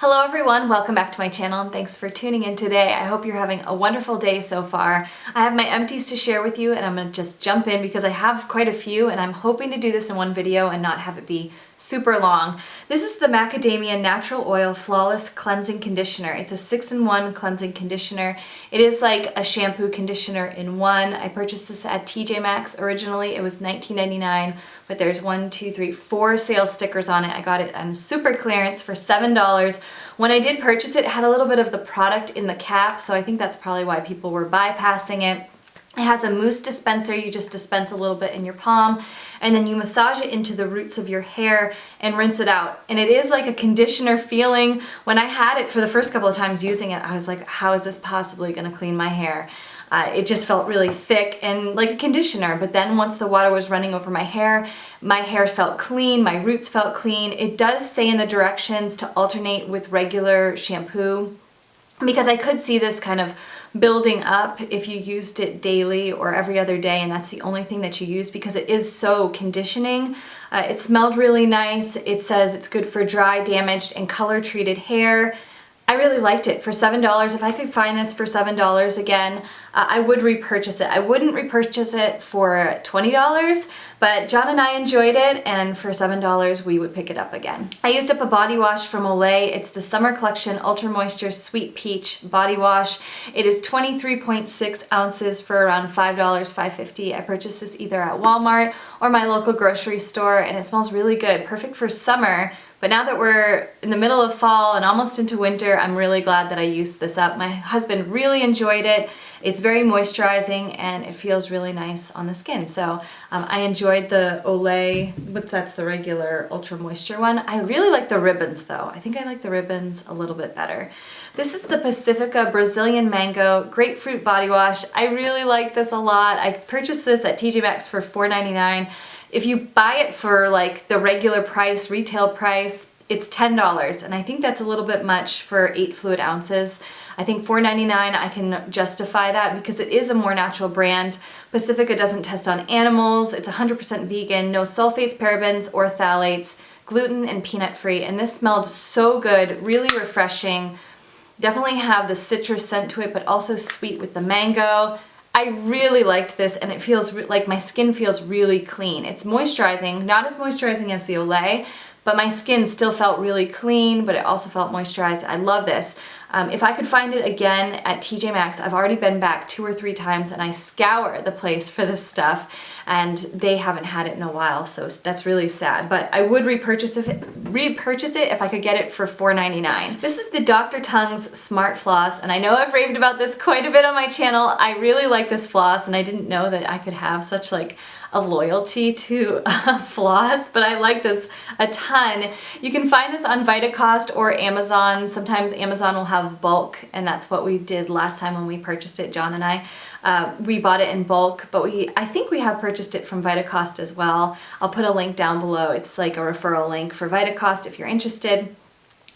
Hello everyone, welcome back to my channel and thanks for tuning in today. I hope you're having a wonderful day so far. I have my empties to share with you and I'm going to just jump in because I have quite a few and I'm hoping to do this in one video and not have it be super long. This is the Macadamia Natural Oil Flawless Cleansing Conditioner. It's a 6-in-1 cleansing conditioner. It is like a shampoo conditioner in one. I purchased this at TJ Maxx originally. It was $19.99, but there's 4 sales stickers on it. I got it on super clearance for $7. When I did purchase it, it had a little bit of the product in the cap, so I think that's probably why people were bypassing it. It has a mousse dispenser. You just dispense a little bit in your palm and then you massage it into the roots of your hair and rinse it out. And it is like a conditioner feeling. When I had it for the first couple of times using it, I was like, how is this possibly going to clean my hair? It just felt really thick and like a conditioner, but then once the water was running over my hair felt clean, my roots felt clean. It does say in the directions to alternate with regular shampoo, because I could see this kind of building up if you used it daily or every other day and that's the only thing that you use, because it is so conditioning. It smelled really nice. It says it's good for dry, damaged, and color treated hair. I really liked it for $7. If I could find this for $7 again, I would repurchase it. I wouldn't repurchase it for $20, but John and I enjoyed it, and for $7 we would pick it up again. I used up a body wash from Olay. It's the Summer Collection Ultra Moisture Sweet Peach Body Wash. It is 23.6 ounces for around $5, $5.50. I purchased this either at Walmart or my local grocery store, and it smells really good. Perfect for summer. But now that we're in the middle of fall and almost into winter, I'm really glad that I used this up. My husband really enjoyed it. It's very moisturizing and it feels really nice on the skin. So I enjoyed the Olay, that's the regular Ultra Moisture one. I really like the ribbons though. I think I like the ribbons a little bit better. This is the Pacifica Brazilian Mango Grapefruit Body Wash. I really like this a lot. I purchased this at TJ Maxx for $4.99. If you buy it for like the regular price, retail price, it's $10, and I think that's a little bit much for 8 fluid ounces. I think $4.99 I can justify that because it is a more natural brand. Pacifica doesn't test on animals. It's 100% vegan, no sulfates, parabens, or phthalates, gluten and peanut free, and this smelled so good, really refreshing. Definitely have the citrus scent to it, but also sweet with the mango. I really liked this and it feels like my skin feels really clean. It's moisturizing, not as moisturizing as the Olay, but my skin still felt really clean, but it also felt moisturized. I love this. If I could find it again at TJ Maxx, I've already been back 2 or 3 times and I scour the place for this stuff and they haven't had it in a while, so that's really sad. But I would repurchase it if I could get it for $4.99. This is the Dr. Tungs Smart Floss, and I know I've raved about this quite a bit on my channel. I really like this floss and I didn't know that I could have such like a loyalty to floss, but I like this a ton. You can find this on Vitacost or Amazon. Sometimes Amazon will have bulk, and that's what we did last time when we purchased it, John and I. We bought it in bulk, but I think we have purchased it from Vitacost as well. I'll put a link down below. It's like a referral link for Vitacost if you're interested.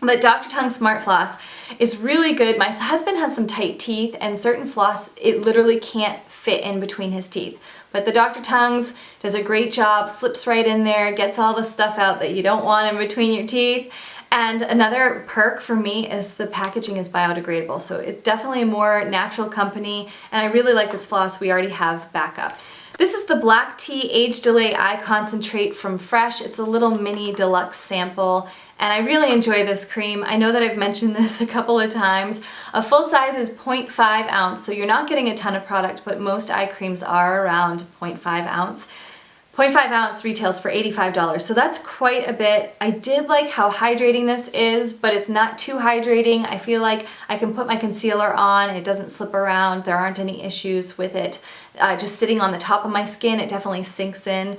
But Dr. Tungs Smart Floss is really good. My husband has some tight teeth and certain floss, it literally can't fit in between his teeth. But the Dr. Tungs does a great job, slips right in there, gets all the stuff out that you don't want in between your teeth. And another perk for me is the packaging is biodegradable, so it's definitely a more natural company, and I really like this floss. We already have backups. This is the Black Tea Age Delay Eye Concentrate from Fresh. It's a little mini deluxe sample, and I really enjoy this cream. I know that I've mentioned this a couple of times. A full size is 0.5 ounce, so you're not getting a ton of product, but most eye creams are around 0.5 ounce. 0.5 ounce retails for $85, so that's quite a bit. I did like how hydrating this is, but it's not too hydrating. I feel like I can put my concealer on, it doesn't slip around, there aren't any issues with it. Just sitting on the top of my skin, it definitely sinks in.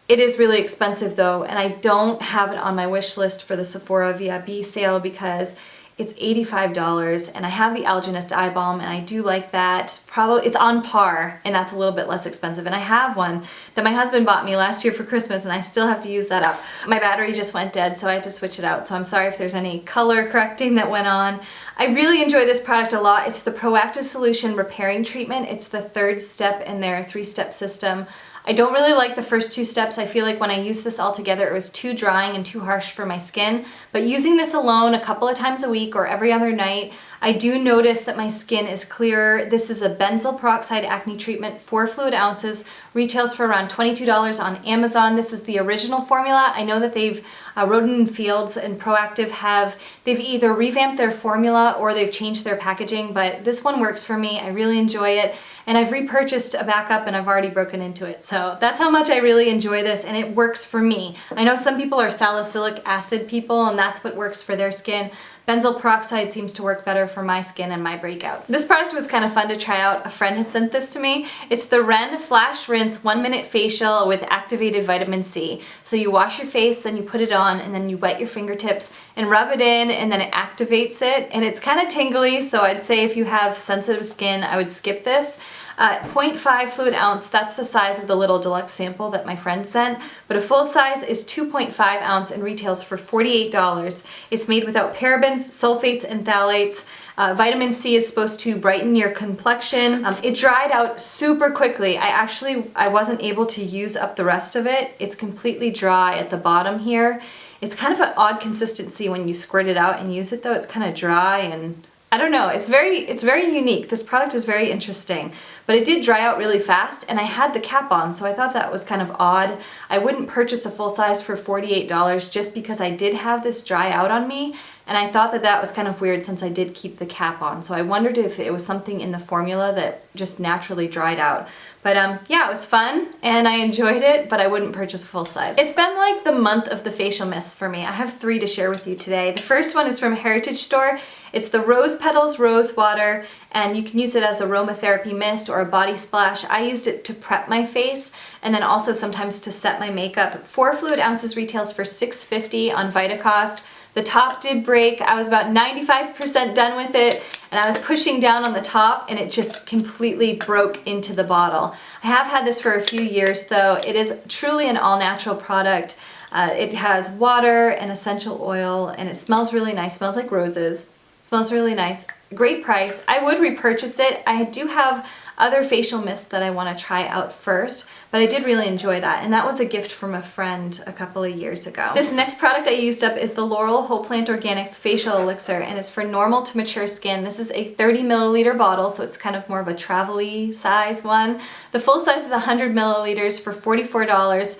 It is really expensive though, and I don't have it on my wish list for the Sephora VIP sale because it's $85, and I have the Algenist Eye Balm and I do like that. Probably it's on par, and that's a little bit less expensive, and I have one that my husband bought me last year for Christmas and I still have to use that up. My battery just went dead, so I had to switch it out, so I'm sorry if there's any color correcting that went on. I really enjoy this product a lot. It's the Proactiv Solution Repairing Treatment. It's the 3rd step in their 3-step system. I don't really like the first two steps. I feel like when I used this all together, it was too drying and too harsh for my skin. But using this alone a couple of times a week or every other night, I do notice that my skin is clearer. This is a benzoyl peroxide acne treatment, 4 fluid ounces, retails for around $22 on Amazon. This is the original formula. I know that they've Roden & Fields and Proactiv they've either revamped their formula or they've changed their packaging, but this one works for me. I really enjoy it, and I've repurchased a backup and I've already broken into it. So that's how much I really enjoy this, and it works for me. I know some people are salicylic acid people and that's what works for their skin. Benzoyl peroxide seems to work better for my skin and my breakouts. This product was kind of fun to try out. A friend had sent this to me. It's the Ren Flash Rinse 1-minute facial with activated vitamin C. So you wash your face, then you put it on, and then you wet your fingertips and rub it in, and then it activates it. And it's kind of tingly, so I'd say if you have sensitive skin, I would skip this. 0.5 fluid ounce, that's the size of the little deluxe sample that my friend sent, but a full size is 2.5 ounce and retails for $48. It's made without parabens, sulfates, and phthalates. Vitamin C is supposed to brighten your complexion. It dried out super quickly. I wasn't able to use up the rest of it. It's completely dry at the bottom here. It's kind of an odd consistency when you squirt it out and use it though. It's kind of dry and I don't know, it's very unique. This product is very interesting, but it did dry out really fast and I had the cap on, so I thought that was kind of odd. I wouldn't purchase a full size for $48 just because I did have this dry out on me, and I thought that that was kind of weird since I did keep the cap on. So I wondered if it was something in the formula that just naturally dried out. But yeah, it was fun and I enjoyed it, but I wouldn't purchase a full size. It's been like the month of the facial mists for me. I have 3 to share with you today. The first one is from Heritage Store. It's the Rose Petals Rose Water, and you can use it as aromatherapy mist or a body splash. I used it to prep my face and then also sometimes to set my makeup. 4 fluid ounces retails for $6.50 on Vitacost. The top did break. I was about 95% done with it, and I was pushing down on the top and it just completely broke into the bottle. I have had this for a few years though. It is truly an all-natural product. It has water and essential oil, and it smells really nice. Smells like roses. Smells really nice. Great price. I would repurchase it. I do have other facial mists that I want to try out first, but I did really enjoy that, and that was a gift from a friend a couple of years ago. This next product I used up is the L'Oreal Whole Plant Organics Facial Elixir, and it's for normal to mature skin. This is a 30 milliliter bottle, so it's kind of more of a travel-y size one. The full size is 100 milliliters for $44.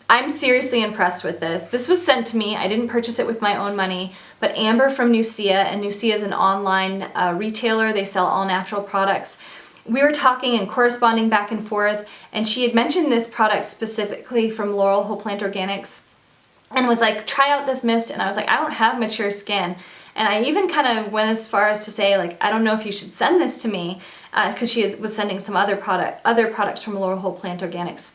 I'm seriously impressed with this. This was sent to me. I didn't purchase it with my own money, but Amber from Nucia, and Nucia is an online retailer. They sell all natural products. We were talking and corresponding back and forth, and she had mentioned this product specifically from L'Oreal Whole Plant Organics and was like, try out this mist, and I was like, I don't have mature skin. And I even kind of went as far as to say, like, I don't know if you should send this to me, because she was sending some other products from L'Oreal Whole Plant Organics.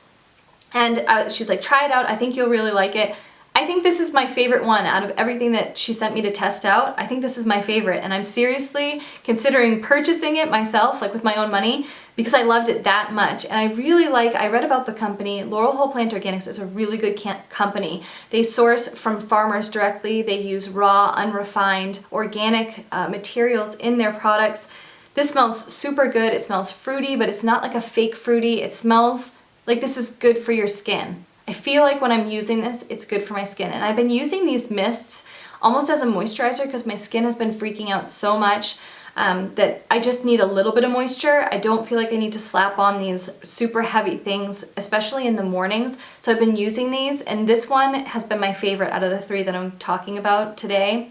And she's like, try it out, I think you'll really like it. I think this is my favorite one out of everything that she sent me to test out. I think this is my favorite, and I'm seriously considering purchasing it myself, like with my own money, because I loved it that much. And I really I read about the company. L'Oreal Whole Plant Organics is a really good company. They source from farmers directly. They use raw, unrefined, organic materials in their products. This smells super good. It smells fruity, but it's not like a fake fruity. It smells like this is good for your skin. I feel like when I'm using this, it's good for my skin. And I've been using these mists almost as a moisturizer because my skin has been freaking out so much that I just need a little bit of moisture. I don't feel like I need to slap on these super heavy things, especially in the mornings. So I've been using these, and this one has been my favorite out of the 3 that I'm talking about today.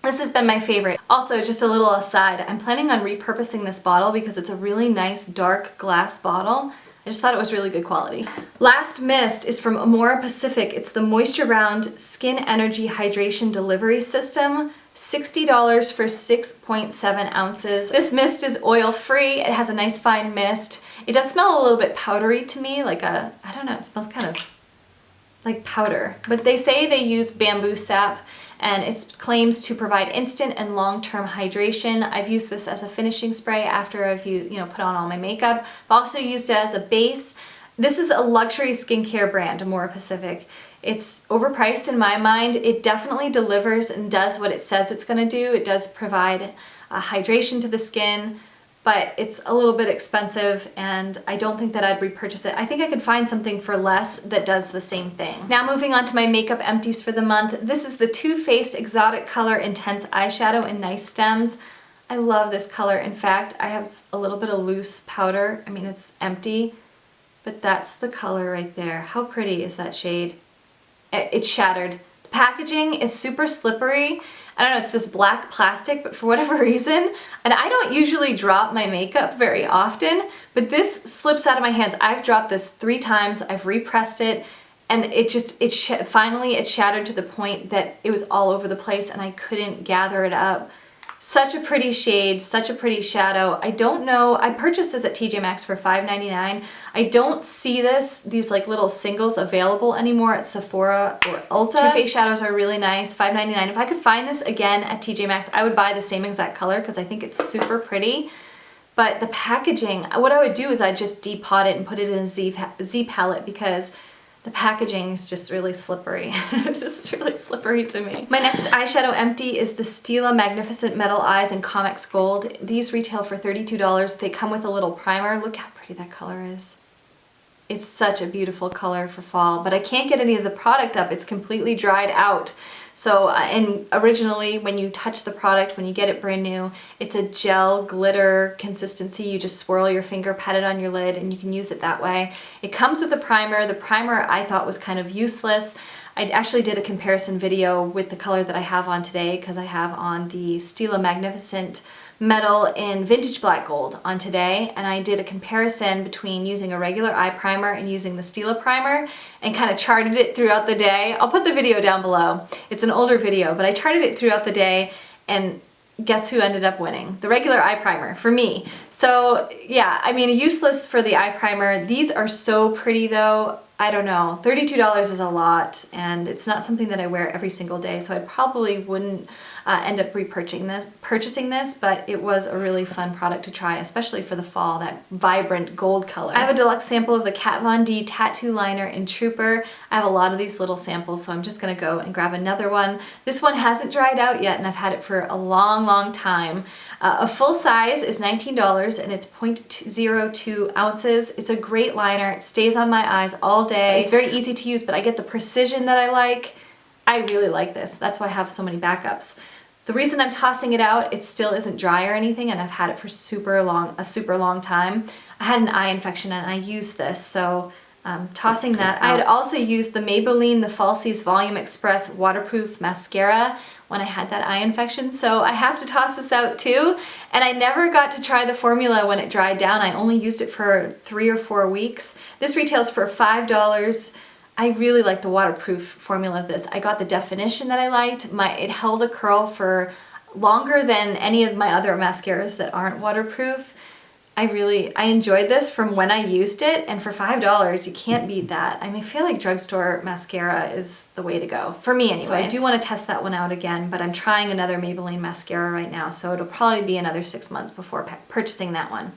This has been my favorite. Also, just a little aside, I'm planning on repurposing this bottle because it's a really nice dark glass bottle. I just thought it was really good quality. Last mist is from Amore Pacific. It's the Moisture Round Skin Energy Hydration Delivery System. $60 for 6.7 ounces. This mist is oil-free. It has a nice fine mist. It does smell a little bit powdery to me, like I don't know, it smells kind of like powder. But they say they use bamboo sap, and it claims to provide instant and long-term hydration. I've used this as a finishing spray after I've put on all my makeup. I've also used it as a base. This is a luxury skincare brand, Amore Pacific. It's overpriced in my mind. It definitely delivers and does what it says it's gonna do. It does provide hydration to the skin. but it's a little bit expensive and I don't think that I'd repurchase it. I think I could find something for less that does the same thing. Now moving on to my makeup empties for the month. This is the Too Faced Exotic Color Intense Eyeshadow in Nice Stems. I love this color. In fact, I have a little bit of loose powder. I mean, it's empty, but that's the color right there. How pretty is that shade? It's shattered. The packaging is super slippery. I don't know, it's this black plastic, but for whatever reason, and I don't usually drop my makeup very often, but this slips out of my hands. I've dropped this 3 times, I've repressed it, and finally it shattered to the point that it was all over the place and I couldn't gather it up. Such a pretty shade, such a pretty shadow. I don't know, I purchased this at TJ Maxx for $5.99. I don't see these like little singles available anymore at Sephora or Ulta. Too Faced shadows are really nice, $5.99. If I could find this again at TJ Maxx, I would buy the same exact color because I think it's super pretty. But the packaging, what I would do is I'd just depot it and put it in a Z palette because the packaging is just really slippery. It's just really slippery to me. My next eyeshadow empty is the Stila Magnificent Metal Eyes in Comex Gold. These retail for $32. They come with a little primer. Look how pretty that color is. It's such a beautiful color for fall, but I can't get any of the product up. It's completely dried out. So, and originally when you touch the product, when you get it brand new, it's a gel glitter consistency. You just swirl your finger, pat it on your lid, and you can use it that way. It comes with a primer. The primer I thought was kind of useless. I actually did a comparison video with the color that I have on today because I have on the Stila Magnificent Metal in Vintage Black Gold on today, and I did a comparison between using a regular eye primer and using the Stila primer and kind of charted it throughout the day. I'll put the video down below. It's an older video, but I charted it throughout the day, and guess who ended up winning? The regular eye primer for me. So yeah, I mean, useless for the eye primer. These are so pretty though. I don't know, $32 is a lot, and it's not something that I wear every single day, so I probably wouldn't end up purchasing this, but it was a really fun product to try, especially for the fall, that vibrant gold color. I have a deluxe sample of the Kat Von D Tattoo Liner in Trooper. I have a lot of these little samples, so I'm just gonna go and grab another one. This one hasn't dried out yet, and I've had it for a long, long time. A full size is $19 and it's 0.02 ounces. It's a great liner. It stays on my eyes all day. It's very easy to use, but I get the precision that I like. I really like this. That's why I have so many backups. The reason I'm tossing it out, it still isn't dry or anything, and I've had it for a super long time. I had an eye infection and I used this, so tossing that out. I had also used the Maybelline The Falsies Volume Express Waterproof Mascara when I had that eye infection, so I have to toss this out too. And I never got to try the formula when it dried down. I only used it for 3 or 4 weeks. This retails for $5. I really like the waterproof formula of this. I got the definition that I liked. It held a curl for longer than any of my other mascaras that aren't waterproof. I enjoyed this from when I used it, and for $5, you can't beat that. I mean, I feel like drugstore mascara is the way to go, for me anyway. So I do want to test that one out again, but I'm trying another Maybelline mascara right now, so it'll probably be another 6 months before purchasing that one.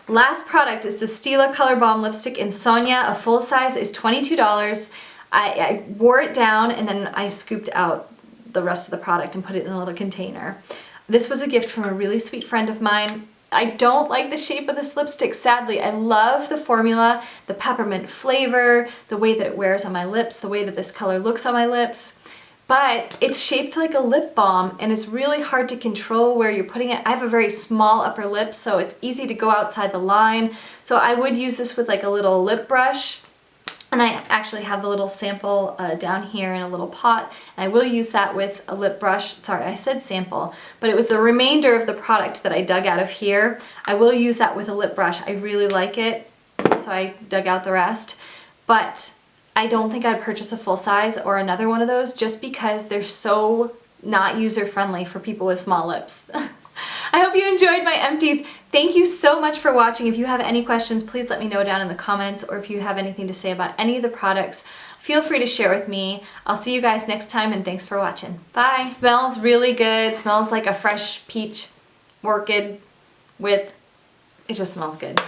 Last product is the Stila Color Balm Lipstick in Sonia. A full size is $22. I wore it down and then I scooped out the rest of the product and put it in a little container. This was a gift from a really sweet friend of mine. I don't like the shape of this lipstick, sadly. I love the formula, the peppermint flavor, the way that it wears on my lips, the way that this color looks on my lips, but it's shaped like a lip balm and it's really hard to control where you're putting it. I have a very small upper lip, so it's easy to go outside the line. So I would use this with like a little lip brush. And I actually have the little sample down here in a little pot. And I will use that with a lip brush. Sorry, I said sample, but it was the remainder of the product that I dug out of here. I will use that with a lip brush. I really like it, so I dug out the rest. But I don't think I'd purchase a full size or another one of those just because they're so not user-friendly for people with small lips. I hope you enjoyed my empties. Thank you so much for watching. If you have any questions, please let me know down in the comments, or if you have anything to say about any of the products, feel free to share with me. I'll see you guys next time, and thanks for watching. Bye. Smells really good. Smells like a fresh peach orchid it just smells good.